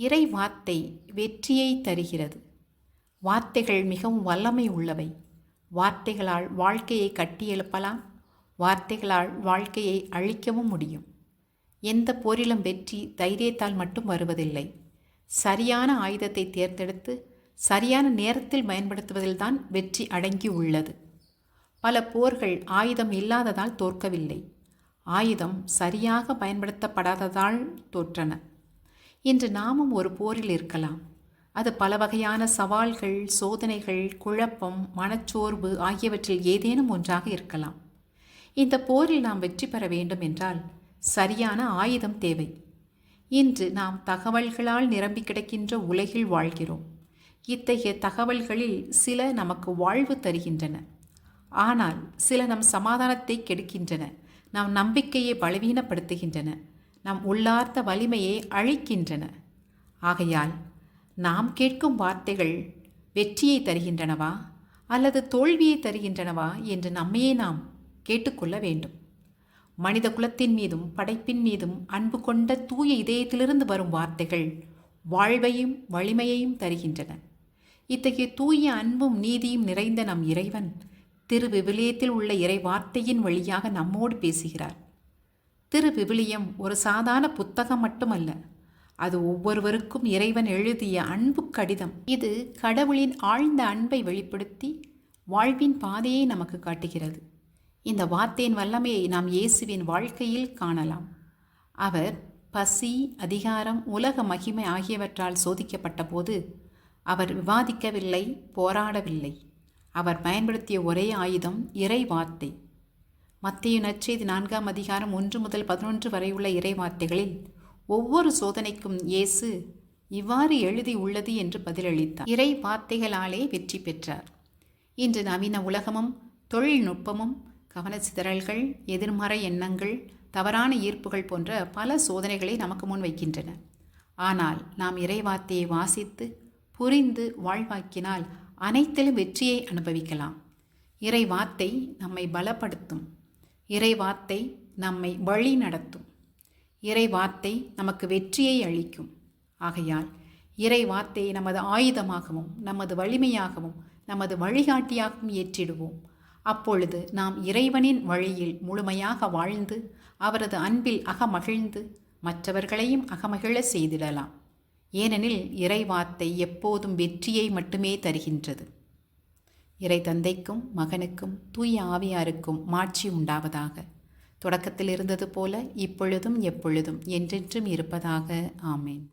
இறை வார்த்தை வெற்றியை தருகிறது. வார்த்தைகள் மிகவும் வல்லமை உள்ளவை. வார்த்தைகளால் வாழ்க்கையை கட்டியெழுப்பலாம். வார்த்தைகளால் வாழ்க்கையை அழிக்கவும் முடியும். எந்த போரிலும் வெற்றி தைரியத்தால் மட்டும் வருவதில்லை. சரியான ஆயுதத்தை தேர்ந்தெடுத்து சரியான நேரத்தில் பயன்படுத்துவதில்தான் வெற்றி அடங்கி உள்ளது. பல போர்கள் ஆயுதம் இல்லாததால் தோற்கவில்லை, ஆயுதம் சரியாக பயன்படுத்தப்படாததால் தோற்றன. இன்று நாமும் ஒரு போரில் இருக்கலாம். அது பல வகையான சவால்கள், சோதனைகள், குழப்பம், மனச்சோர்வு ஆகியவற்றில் ஏதேனும் ஒன்றாக இருக்கலாம். இந்த போரில் நாம் வெற்றி பெற வேண்டும் என்றால் சரியான ஆயுதம் தேவை. இன்று நாம் தகவல்களால் நிரம்பி கிடக்கின்ற உலகில் வாழ்கிறோம். இத்தகைய தகவல்களில் சில நமக்கு வாழ்வு தருகின்றன, ஆனால் சில நம் சமாதானத்தை கெடுக்கின்றன, நம் நம்பிக்கையை பலவீனப்படுத்துகின்றன, நம் உள்ளார்ந்த வலிமையை அழிக்கின்றன. ஆகையால் நாம் கேட்கும் வார்த்தைகள் வெற்றியை தருகின்றனவா அல்லது தோல்வியை தருகின்றனவா என்று நம்மையே நாம் கேட்டுக்கொள்ள வேண்டும். மனித குலத்தின் மீதும் படைப்பின் மீதும் அன்பு கொண்ட தூய இதயத்திலிருந்து வரும் வார்த்தைகள் வாழ்வையும் வலிமையையும் தருகின்றன. இத்தகைய தூய அன்பும் நீதியும் நிறைந்த நம் இறைவன் திருவிவிலியத்தில் உள்ள இறை வார்த்தையின் வழியாக நம்மோடு பேசுகிறார். திருவிவிலியம் ஒரு சாதாரண புத்தகம் மட்டுமல்ல, அது ஒவ்வொருவருக்கும் இறைவன் எழுதிய அன்பு கடிதம். இது கடவுளின் ஆழ்ந்த அன்பை வெளிப்படுத்தி வாழ்வின் பாதையை நமக்கு காட்டுகிறது. இந்த வார்த்தையின் வல்லமையை நாம் இயேசுவின் வாழ்க்கையில் காணலாம். அவர் பசி, அதிகாரம், உலக மகிமை ஆகியவற்றால் சோதிக்கப்பட்ட போது அவர் விவாதிக்கவில்லை, போராடவில்லை. அவர் பயன்படுத்திய ஒரே ஆயுதம் இறை வார்த்தை. மத்தேயு நற்செய்தி 4ஆம் அதிகாரம் 1 முதல் 11 வரை உள்ள இறை வார்த்தைகளில் ஒவ்வொரு சோதனைக்கும் இயேசு இவ்வாறு எழுதி உள்ளது என்று பதிலளித்தார். இறை வார்த்தைகளாலே வெற்றி பெற்றார். இன்று நவீன உலகமும் தொழில்நுட்பமும் கவனச்சிதறல்கள், எதிர்மறை எண்ணங்கள், தவறான ஈர்ப்புகள் போன்ற பல சோதனைகளை நமக்கு முன் வைக்கின்றன. ஆனால் நாம் இறைவார்த்தையை வாசித்து புரிந்து வாழ்வாக்கினால் அனைத்திலும் வெற்றியை அனுபவிக்கலாம். இறைவார்த்தை நம்மை பலப்படுத்தும். இறைவார்த்தை நம்மை வழி நடத்தும். இறைவார்த்தை நமக்கு வெற்றியை அளிக்கும். ஆகையால் இறைவார்த்தையை நமது ஆயுதமாகவும் நமது வலிமையாகவும் நமது வழிகாட்டியாகவும் ஏற்றிடுவோம். அப்பொழுது நாம் இறைவனின் வழியில் முழுமையாக வாழ்ந்து அவரது அன்பில் அகமகிழ்ந்து மற்றவர்களையும் அகமகிழ செய்திடலாம். ஏனெனில் இறைவார்த்தை எப்போதும் வெற்றியை மட்டுமே தருகின்றது. இறை தந்தைக்கும் மகனுக்கும் தூய ஆவியாருக்கும் மாட்சி உண்டாவதாக. தொடக்கத்தில் இருந்தது போல இப்பொழுதும் எப்பொழுதும் என்றென்றும் இருப்பதாக. ஆமேன்.